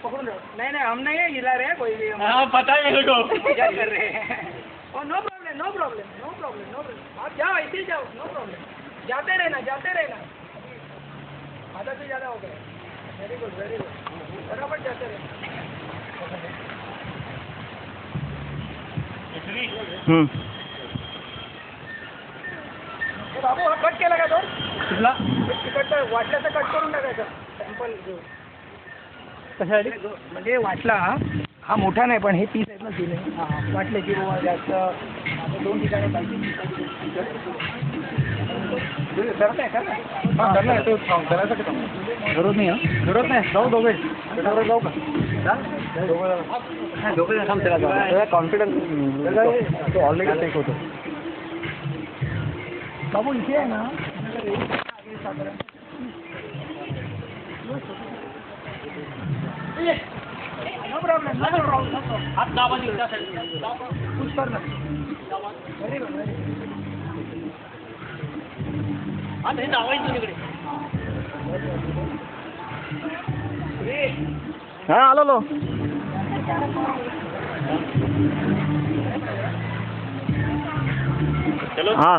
पकड़ो नहीं नहीं हम नहीं हिला रहे कोई भी हाँ पता है मेरे को मजाक कर रहे हैं और no problem no problem no problem no problem आप जाओ ऐसे ही जाओ नो प्रॉब्लम जाते रहना आधा से ज़्यादा हो गया वेरी गुड फटाफट जाते रहना बाबू हा कट केला का तो कुठला तिकट वाटलं तर कट करून टाकायचं सॅम्पल घेऊन कशासाठी म्हणजे वाटला हा मोठा नाही पण हे पीस आहेत ना जुने वाटले की बाबा जास्त दोन ठिकाणी पाहिजे करताय करणार तो करायसाठी गरज नाही गरज नाही जाऊ दोघे त्याच्यावर जाऊ का दोघे थांबते कॉन्फिडन्स तो ऑलरेडी टेक होतो बाबू इथे आहे ना नो प्रॉब्लेम हात दाबा निघता खुश कर ना व्हेरी गुड हात हे दाबायचं तिकडे हा आलो चलो हाँ